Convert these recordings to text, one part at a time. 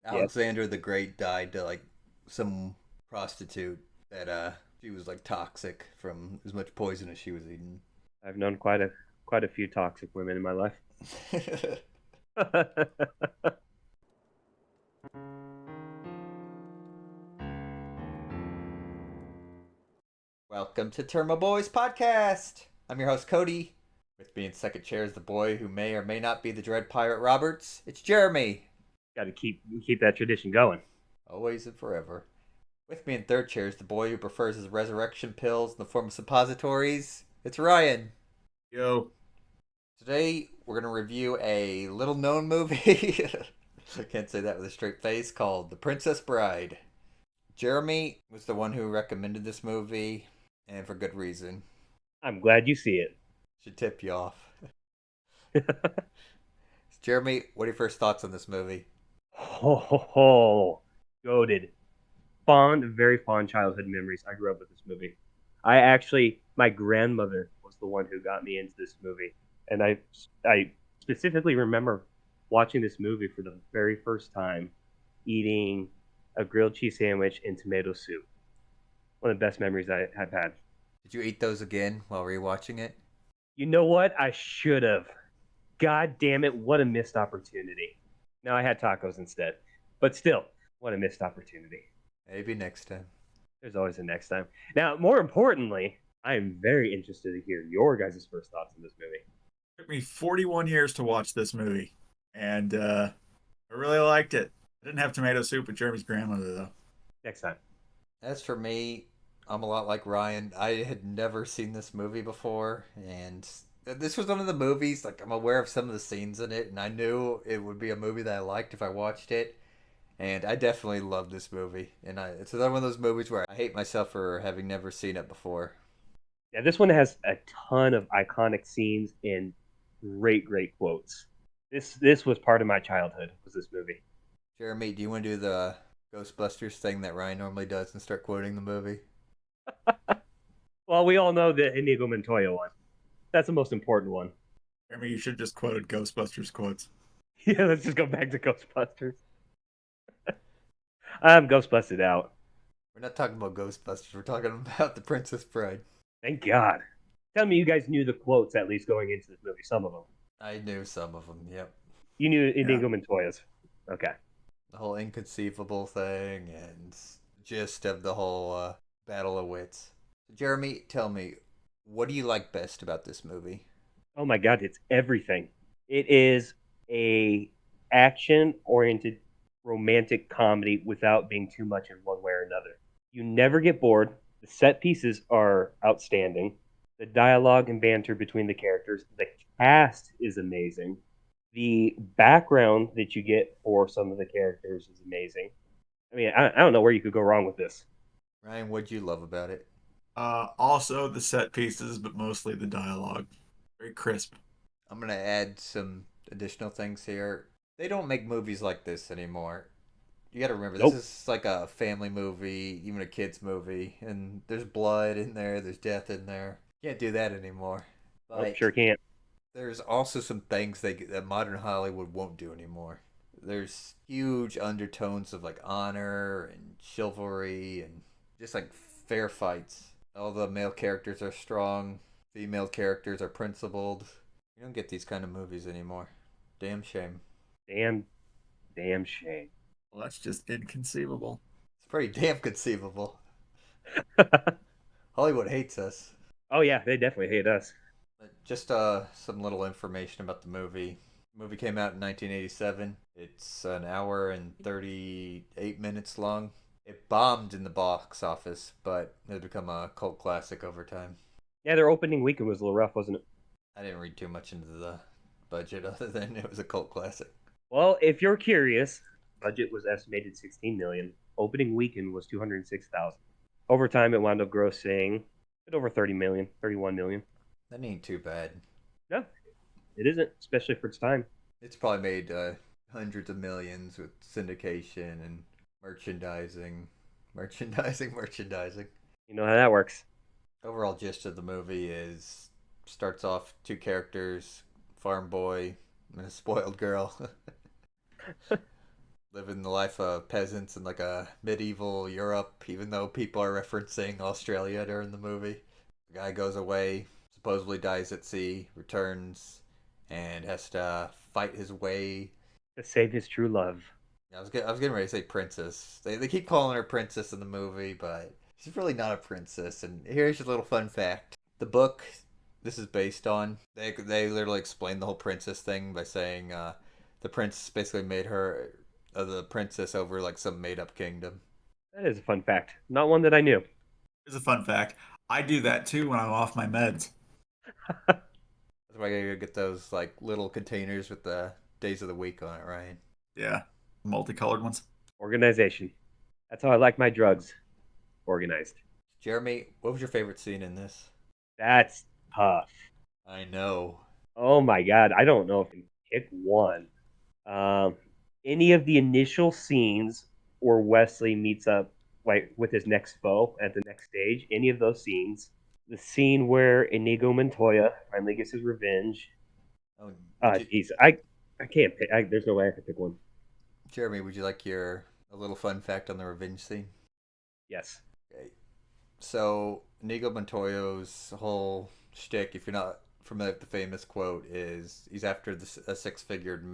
Yeah, Alexander the Great died to like some prostitute that she was like toxic from as much poison as she was eating. I've known quite a few toxic women in my life. Welcome to Terma Boys Podcast. I'm your host Cody. With me in second chair is the boy who may or may not be the Dread Pirate Roberts. It's Jeremy. Got to keep that tradition going. Always and forever. With me in third chair is the boy who prefers his resurrection pills in the form of suppositories. It's Ryan. Yo, Today we're gonna review a little known movie. I can't say that with a straight face. Called The Princess Bride. Jeremy was the one who recommended this movie, and for good reason. I'm glad you see it. Should tip you off. Jeremy, what are your first thoughts on this movie? Ho ho ho! Goaded, very fond childhood memories. I grew up with this movie. My grandmother was the one who got me into this movie, and I specifically remember watching this movie for the very first time, eating a grilled cheese sandwich and tomato soup. One of the best memories I have had. Did you eat those again while rewatching it? You know what? I should have. God damn it! What a missed opportunity. No, I had tacos instead, but still, what a missed opportunity. Maybe next time. There's always a next time. Now, more importantly, I am very interested to hear your guys' first thoughts on this movie. it took me 41 years to watch this movie, and I really liked it. I didn't have tomato soup with Jeremy's grandmother, though. Next time. As for me, I'm a lot like Ryan. I had never seen this movie before, and this was one of the movies, like, I'm aware of some of the scenes in it, and I knew it would be a movie that I liked if I watched it. And I definitely love this movie. And it's another one of those movies where I hate myself for having never seen it before. Yeah, this one has a ton of iconic scenes and great quotes. This was part of my childhood. Was this movie? Jeremy, do you want to do the Ghostbusters thing that Ryan normally does and start quoting the movie? Well, we all know the Inigo Montoya one. That's the most important one. Jeremy, you should have just quoted Ghostbusters quotes. Yeah, let's just go back to Ghostbusters. I'm Ghostbusted out. We're not talking about Ghostbusters. We're talking about The Princess Bride. Thank God. Tell me you guys knew the quotes at least going into this movie. Some of them. I knew some of them, yep. You knew Yeah. Inigo Montoya's. Okay. The whole inconceivable thing and gist of the whole Battle of Wits. Jeremy, tell me, what do you like best about this movie? Oh my God, it's everything. It is a action oriented romantic comedy without being too much in one way or another. You never get bored. The set pieces are outstanding. The dialogue and banter between the characters, the cast is amazing. The background that you get for some of the characters is amazing. I mean, I don't know where you could go wrong with this. Ryan, what'd you love about it? Also the set pieces, but mostly the dialogue. Very crisp. I'm gonna add some additional things here. They don't make movies like this anymore. You gotta remember, this Nope. is like a family movie, even a kid's movie, and there's blood in there, there's death in there. Can't do that anymore. Nope, But sure can't. there's also some things that modern Hollywood won't do anymore. There's huge undertones of like honor and chivalry and just like fair fights. All the male characters are strong, female characters are principled. You don't get these kind of movies anymore. Damn shame. Damn, damn shame. Well, that's just inconceivable. It's pretty damn conceivable. Hollywood hates us. Oh yeah, they definitely hate us. But just some little information about the movie. The movie came out in 1987. It's an hour and 38 minutes long. It bombed in the box office, but it has become a cult classic over time. Yeah, their opening weekend was a little rough, wasn't it? I didn't read too much into the budget other than it was a cult classic. Well, if you're curious, budget was estimated 16 million. Opening weekend was 206,000. Over time, it wound up grossing a bit over 30 million, 31 million. That ain't too bad. No, it isn't, especially for its time. It's probably made hundreds of millions with syndication and merchandising, merchandising. You know how that works. Overall gist of the movie is starts off two characters, farm boy and a spoiled girl, living the life of peasants in like a medieval Europe, even though people are referencing Australia during the movie. The guy goes away, supposedly dies at sea, returns, and has to fight his way. To save his true love. I was getting ready to say princess. They keep calling her princess in the movie, but she's really not a princess. And here's your little fun fact: the book this is based on, they literally explain the whole princess thing by saying the prince basically made her the princess over like some made up kingdom. That is a fun fact. Not one that I knew. Here's a fun fact. I do that too when I'm off my meds. That's why I gotta get those like little containers with the days of the week on it, Ryan. Yeah, multicolored ones. Organization. That's how I like my drugs. Organized. Jeremy, what was your favorite scene in this? That's tough. I know. Oh my god, I don't know if I can pick one. Um, any of the initial scenes where Wesley meets up like with his next foe at the next stage, any of those scenes. The scene where Inigo Montoya finally gets his revenge. Oh, Jeez, I can't pick. There's no way I can pick one. Jeremy, would you like your a little fun fact on the revenge scene? Yes. Okay. So Inigo Montoya's whole shtick, if you're not familiar with the famous quote, is he's after a six-fingered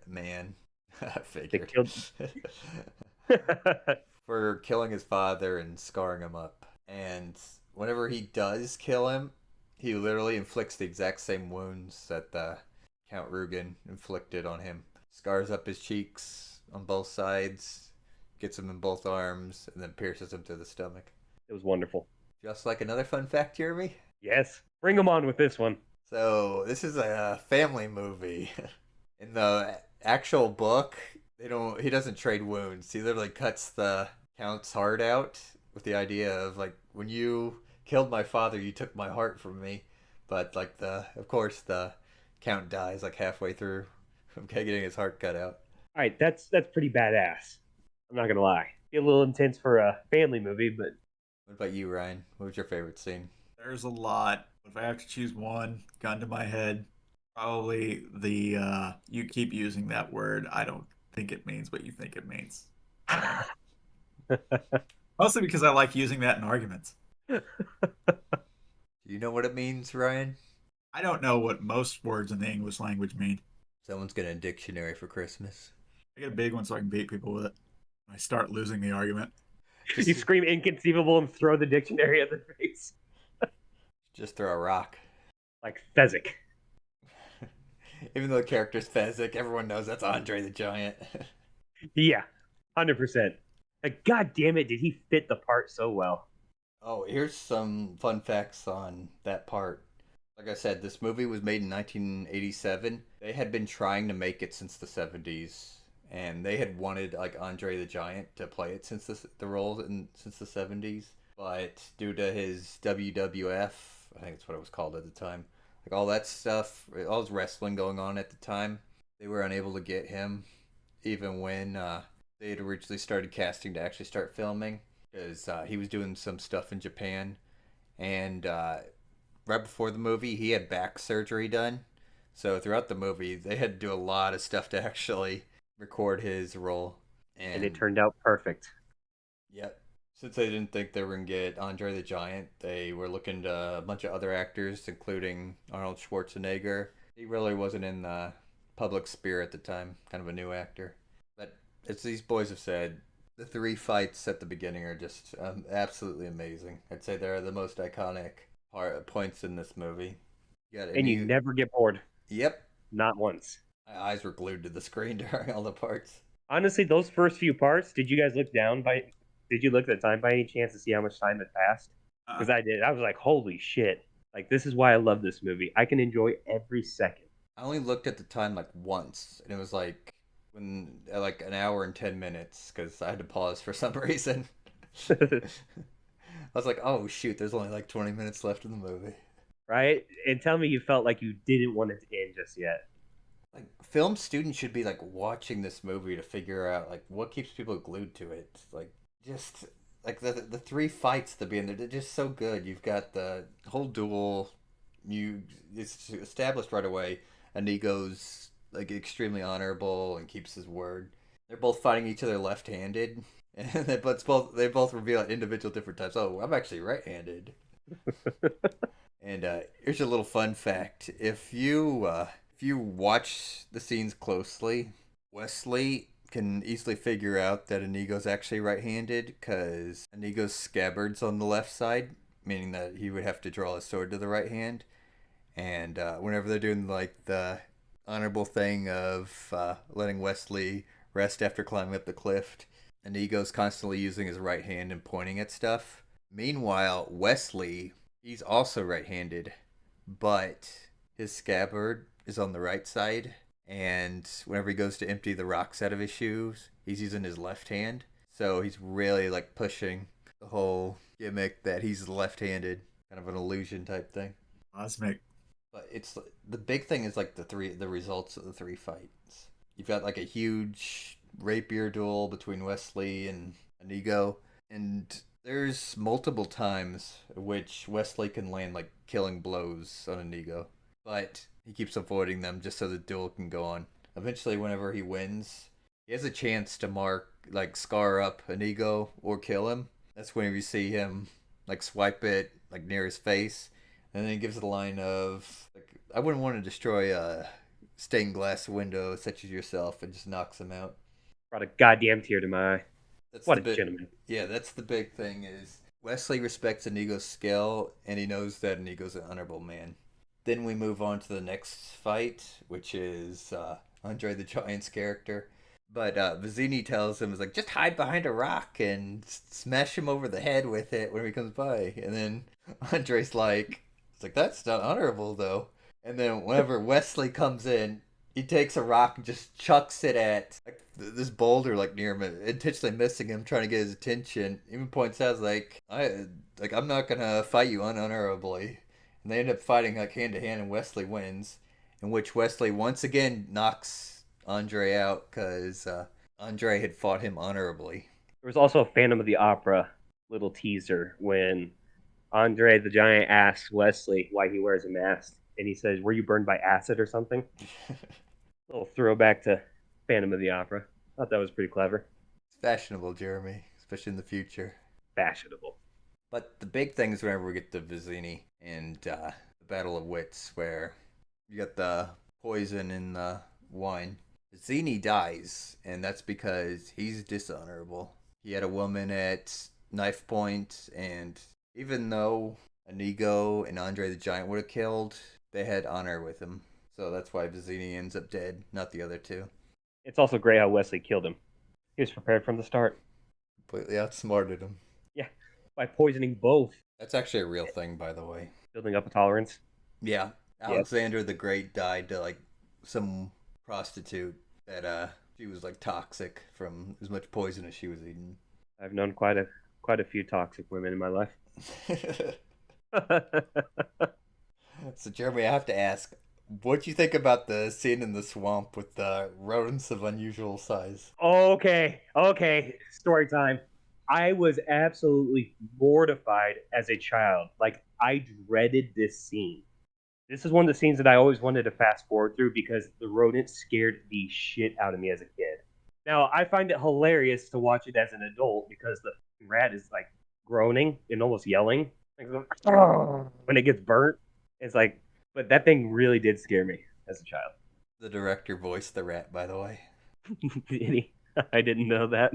man, They figured, killed. for killing his father and scarring him up. And whenever he does kill him, he literally inflicts the exact same wounds that the Count Rugen inflicted on him. Scars up his cheeks on both sides, gets him in both arms, and then pierces him through the stomach. It was wonderful. Just like another fun fact, Jeremy. Yes. Bring them on with this one. So this is a family movie. In the actual book, they don't. He doesn't trade wounds. He literally cuts the Count's heart out with the idea of like, when you killed my father, you took my heart from me. But like of course, the Count dies like halfway through getting his heart cut out. All right, that's pretty badass. I'm not gonna lie. Be a little intense for a family movie, but What about you, Ryan? What was your favorite scene? There's a lot. If I have to choose one, gun to my head, probably the you keep using that word. I don't think it means what you think it means. Mostly because I like using that in arguments. Do you know what it means, Ryan? I don't know what most words in the English language mean. Someone's getting a dictionary for Christmas. I get a big one so I can beat people with it. I start losing the argument. you scream inconceivable and throw the dictionary at their face. Just throw a rock. Like Fezzik. Even though the character's Fezzik, everyone knows that's Andre the Giant. Yeah, 100%. Like, god damn it, did he fit the part so well? Oh, here's some fun facts on that part. Like I said, this movie was made in 1987. They had been trying to make it since the 70s, and they had wanted like Andre the Giant to play it since the role since the 70s. But due to his WWF, I think that's what it was called at the time, like all that stuff, all this wrestling going on at the time, they were unable to get him, even when they had originally started casting to actually start filming, because he was doing some stuff in Japan, and right before the movie, he had back surgery done. So throughout the movie, they had to do a lot of stuff to actually record his role. And it And turned out perfect. yep, since they didn't think they were gonna get Andre the Giant, they were looking to a bunch of other actors, including Arnold Schwarzenegger. He really wasn't in the public sphere at the time, kind of a new actor. But as these boys have said, the three fights at the beginning are just absolutely amazing. I'd say they're the most iconic points in this movie. You got And you any? never get bored. Yep, Not once. my eyes were glued to the screen during all the parts. Honestly, those first few parts, did you guys look down by did you look at the time by any chance to see how much time had passed? Uh, Because I did. I was like, holy shit. Like, this is why I love this movie. I can enjoy every second. I only looked at the time like once, and it was like when like an hour and 10 minutes because I had to pause for some reason. I was like, oh shoot, there's only like 20 minutes left in the movie. Right? And tell me you felt like you didn't want it to end just yet. Like film students should be like watching this movie to figure out like what keeps people glued to it. Like just like the three fights at the beginning, they're just so good. You've got the whole duel. It's established right away. Inigo's like extremely honorable and keeps his word. They're both fighting each other left-handed, and they both reveal at individual different times. Oh, I'm actually right-handed. And here's a little fun fact: if you watch the scenes closely, Wesley can easily figure out that Inigo's actually right-handed because Inigo's scabbard's on the left side, meaning that he would have to draw his sword to the right hand. And whenever they're doing like the honorable thing of letting Wesley rest after climbing up the cliff, Inigo's constantly using his right hand and pointing at stuff. Meanwhile, Wesley, he's also right-handed, but his scabbard is on the right side, and whenever he goes to empty the rocks out of his shoes, he's using his left hand. So he's really like pushing the whole gimmick that he's left-handed, kind of an illusion type thing. Cosmic. But it's the big thing is like the results of the three fights. You've got like a huge rapier duel between Wesley and Inigo, and there's multiple times which Wesley can land like killing blows on Inigo, but he keeps avoiding them just so the duel can go on. Eventually, whenever he wins, he has a chance to scar up Inigo or kill him. That's when you see him like swipe it like near his face, and then he gives the line of like, "I wouldn't want to destroy a stained glass window such as yourself," and just knocks him out. Brought a goddamn tear to my eye. That's What the a bit. gentleman. Yeah, that's the big thing is Wesley respects Inigo's skill, and he knows that Inigo's an honorable man. Then we move on to the next fight, which is Andre the Giant's character. But Vizzini tells him, "Is like just hide behind a rock and smash him over the head with it when he comes by." And then Andre's like, "It's like that's not honorable though." And then whenever Wesley comes in, he takes a rock and just chucks it at like this boulder like near him, intentionally missing him, trying to get his attention. Even points out I'm not gonna fight you unhonorably, and they end up fighting like hand to hand, and Wesley wins. In which Wesley once again knocks Andre out because Andre had fought him honorably. There was also a Phantom of the Opera little teaser when Andre the Giant asks Wesley why he wears a mask, and he says, "Were you burned by acid or something?" A little throwback to Phantom of the Opera. Thought that was pretty clever. It's fashionable, Jeremy, especially in the future. Fashionable. But the big thing is whenever we get to Vizzini and the Battle of Wits, where you got the poison in the wine. Vizzini dies, and that's because he's dishonorable. He had a woman at knife point, and even though Inigo and Andre the Giant would have killed, they had honor with him. So that's why Vizzini ends up dead, not the other two. It's also great how Wesley killed him. He was prepared from the start. Completely outsmarted him. Yeah, by poisoning both, That's actually a real thing, by the way. building up a tolerance. Yeah, Yeah. Alexander the Great died to like some prostitute that she was like toxic from as much poison as she was eating. I've known quite a few toxic women in my life. So Jeremy, I have to ask, what do you think about the scene in the swamp with the rodents of unusual size? Okay, story time. I was absolutely mortified as a child. Like, I dreaded this scene. This is one of the scenes that I always wanted to fast forward through because the rodent scared the shit out of me as a kid. Now, I find it hilarious to watch it as an adult because the rat is like groaning and almost yelling when it gets burnt. It's like, but that thing really did scare me as a child. The director voiced the rat, by the way. I didn't know that.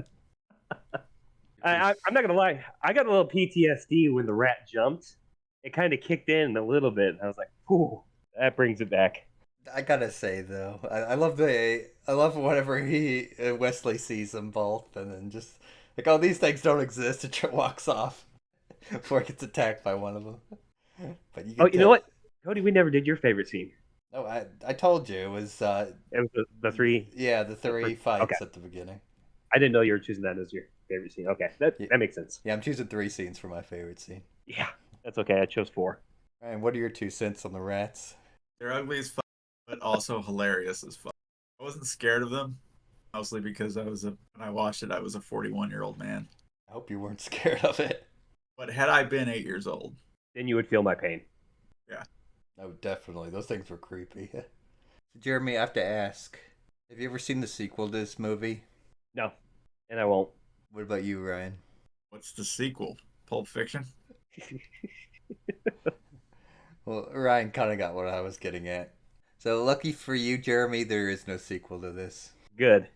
I'm not gonna lie. I got a little PTSD when the rat jumped. It kind of kicked in a little bit. I was like, "Whew, that brings it back." I gotta say though, I love whenever Wesley sees them both, and then just like, oh, these things don't exist, and walks off before he gets attacked by one of them. But Oh, you know what, Cody? We never did your favorite scene. No, I told you it was. It was the three. Yeah, the three fights Okay. at the beginning. I didn't know you were choosing that as your favorite scene. Okay, that makes sense. Yeah, I'm choosing 3 scenes for my favorite scene. Yeah, that's okay. I chose 4. And what are your 2 cents on the rats? They're ugly as fuck, but also hilarious as fuck. I wasn't scared of them, mostly because when I watched it, I was a 41-year-old man. I hope you weren't scared of it. But had I been 8 years old, Then you would feel my pain. yeah. No, definitely. Those things were creepy. Jeremy, I have to ask, have you ever seen the sequel to this movie? No, and I won't. What about you, Ryan? What's the sequel? Pulp Fiction? Well, Ryan kind of got what I was getting at. So lucky for you, Jeremy, there is no sequel to this. Good,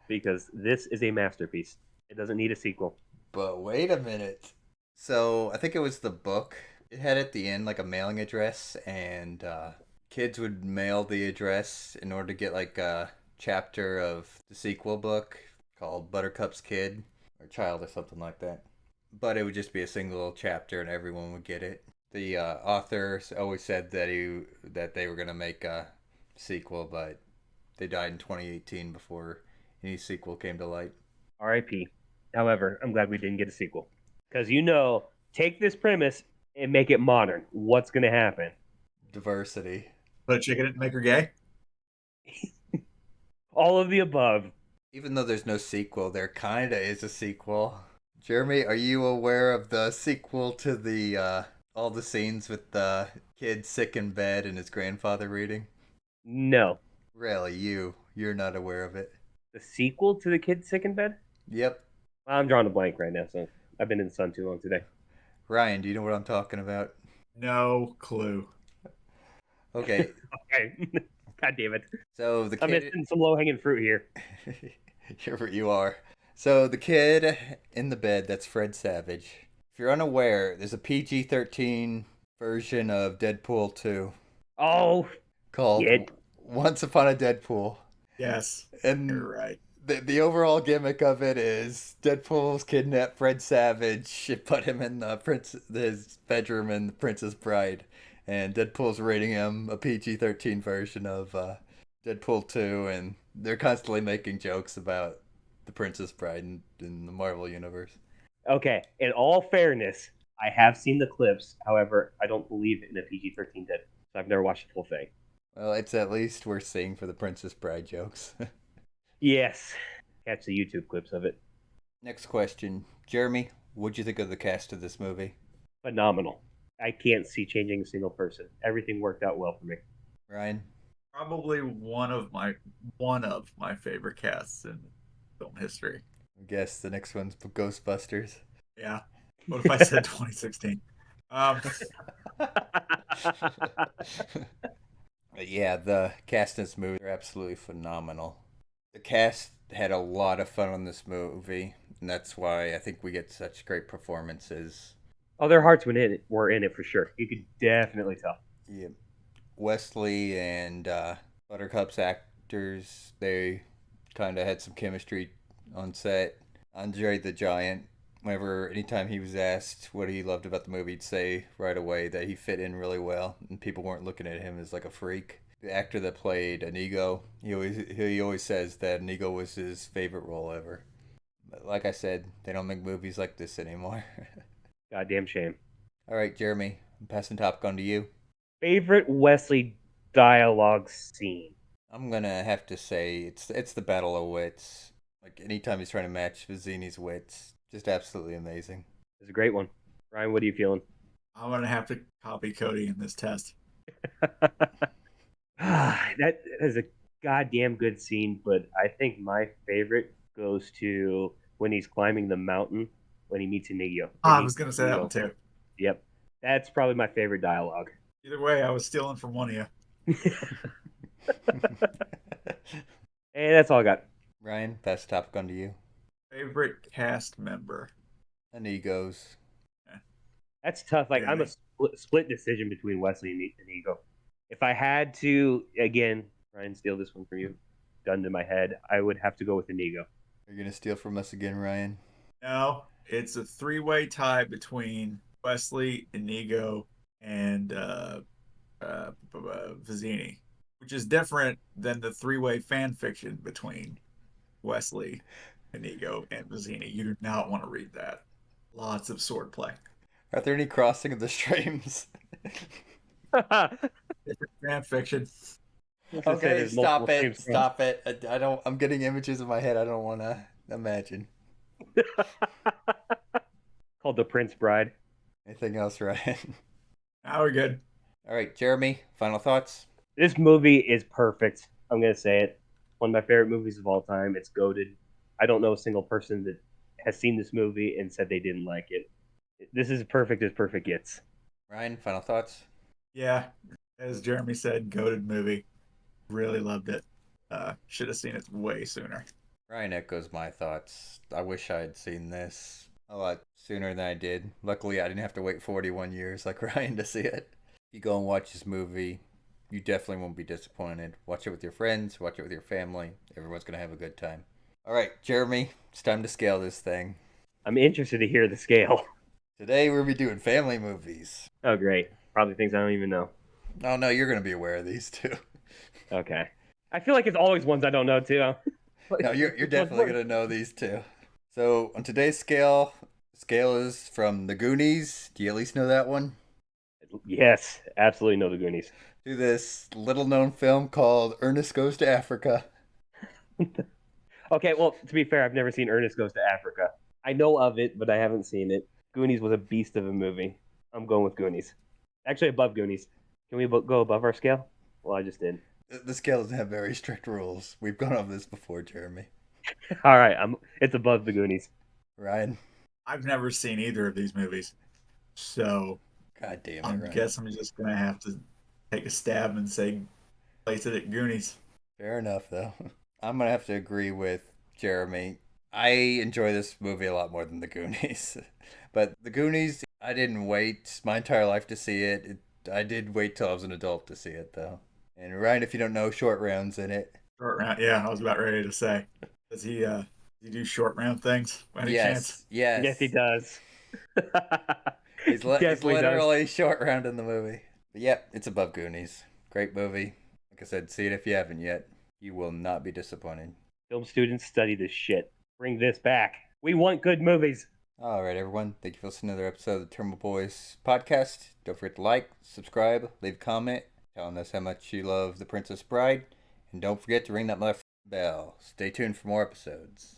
because this is a masterpiece. It doesn't need a sequel. But wait a minute. So I think it was the book. It had at the end like a mailing address, and kids would mail the address in order to get like a chapter of the sequel book called Buttercup's Kid or Child or something like that. But it would just be a single chapter, and everyone would get it. The author always said that they were gonna make a sequel, but they died in 2018 before any sequel came to light. R.I.P. However, I'm glad we didn't get a sequel. Because take this premise and make it modern. What's going to happen? Diversity. Put a chicken in it and make her gay? All of the above. Even though there's no sequel, there kinda is a sequel. Jeremy, are you aware of the sequel to the all the scenes with the kid sick in bed and his grandfather reading? No. Really, you're not aware of it. The sequel to The Kid Sick in Bed? Yep. I'm drawing a blank right now, so I've been in the sun too long today. Ryan, do you know what I'm talking about? No clue. Okay. Okay. God damn it. So the I'm kid missing some low hanging fruit here. you are. So the kid in the bed, that's Fred Savage. If you're unaware, there's a PG-13 version of Deadpool 2 Oh, called yeah. Once Upon a Deadpool. Yes, And you're right. the overall gimmick of it is Deadpool's kidnapped Fred Savage, put him in his bedroom in The Princess Bride, and Deadpool's rating him a PG-13 version of Deadpool 2, and they're constantly making jokes about The Princess Bride in the Marvel universe. Okay. In all fairness, I have seen the clips. However, I don't believe in a PG-13 Dead. So I've never watched the full thing. Well, it's at least worth seeing for the Princess Bride jokes. Yes. Catch the YouTube clips of it. Next question. Jeremy, what'd you think of the cast of this movie? Phenomenal. I can't see changing a single person. Everything worked out well for me. Ryan? Probably one of my favorite casts in film history. I guess the next one's Ghostbusters. Yeah. What if I said 2016? Yeah, the cast in this movie are absolutely phenomenal. The cast had a lot of fun on this movie, and that's why I think we get such great performances. Oh, their hearts were in it for sure. You could definitely tell. Yeah, Wesley and Buttercup's actors, they kind of had some chemistry on set. Andre the Giant, anytime he was asked what he loved about the movie, he'd say right away that he fit in really well, and people weren't looking at him as like a freak. The actor that played Inigo, he always says that Inigo was his favorite role ever. But like I said, they don't make movies like this anymore. Goddamn shame. All right, Jeremy, I'm passing Top Gun to you. Favorite Wesley dialogue scene? I'm gonna have to say it's the Battle of Wits. Like anytime he's trying to match Vizzini's wits, just absolutely amazing. It's a great one. Ryan, what are you feeling? I'm gonna have to copy Cody in this test. That is a goddamn good scene, but I think my favorite goes to when he's climbing the mountain when he meets Inigo. I was gonna say that one too. Yep. That's probably my favorite dialogue. Either way, I was stealing from one of you. Hey, that's all I got. Ryan, pass Top Gun to you. Favorite cast member? Inigo's. That's tough. Like, I'm a split decision between Wesley and Inigo. If I had to, again, Ryan, steal this one from you, gun to my head, I would have to go with Inigo. Are you gonna steal from us again, Ryan? No, it's a three-way tie between Wesley, Inigo, and Vizzini, which is different than the three-way fan fiction between Wesley, Inigo, and Vizzini. You do not want to read that. Lots of swordplay. Are there any crossing of the streams? Different fan fiction. Okay, stop it. Stop it. I don't. I'm getting images in my head. I don't want to imagine. Called The Prince Bride. Anything else, Ryan? Now we're good. All right, Jeremy. Final thoughts. This movie is perfect. I'm gonna say it. One of my favorite movies of all time. It's goated. I don't know a single person that has seen this movie and said they didn't like it. This is perfect as perfect gets. Ryan, final thoughts? Yeah, as Jeremy said, goated movie. Really loved it. Should have seen it way sooner. Ryan echoes my thoughts. I wish I had seen this a lot sooner than I did. Luckily, I didn't have to wait 41 years like Ryan to see it. If you go and watch this movie, you definitely won't be disappointed. Watch it with your friends, watch it with your family. Everyone's going to have a good time. All right, Jeremy, it's time to scale this thing. I'm interested to hear the scale. Today, we'll be doing family movies. Oh, great. Probably things I don't even know. Oh, no, you're going to be aware of these too. Okay. I feel like it's always ones I don't know, too. No, you're definitely going to know these two. So, on today's scale, the scale is from The Goonies. Do you at least know that one? Yes, absolutely know the Goonies. To this little known film called Ernest Goes to Africa. Okay, well, to be fair, I've never seen Ernest Goes to Africa. I know of it, but I haven't seen it. Goonies was a beast of a movie. I'm going with Goonies. Actually, above Goonies. Can we go above our scale? Well, I just did. The scale doesn't have very strict rules. We've gone over this before, Jeremy. All right, it's above the Goonies. Ryan? I've never seen either of these movies, so God damn it, I Ryan. guess I'm just gonna have to take a stab and say place it at Goonies. Fair enough, though. I'm going to have to agree with Jeremy. I enjoy this movie a lot more than The Goonies. But The Goonies, I didn't wait my entire life to see it. I did wait till I was an adult to see it, though. And Ryan, if you don't know, Short Round's in it. Short round, yeah, I was about ready to say. Does he do short round things by any chance? Yes. Yes, he does. He's Definitely does. literally Short Round in the movie. But yep, it's above Goonies. Great movie. Like I said, see it if you haven't yet. You will not be disappointed. Film students study this shit. Bring this back. We want good movies. All right, everyone. Thank you for listening to another episode of the Tairimo Boys podcast. Don't forget to like, subscribe, leave a comment telling us how much you love The Princess Bride. And don't forget to ring that motherfucking bell. Stay tuned for more episodes.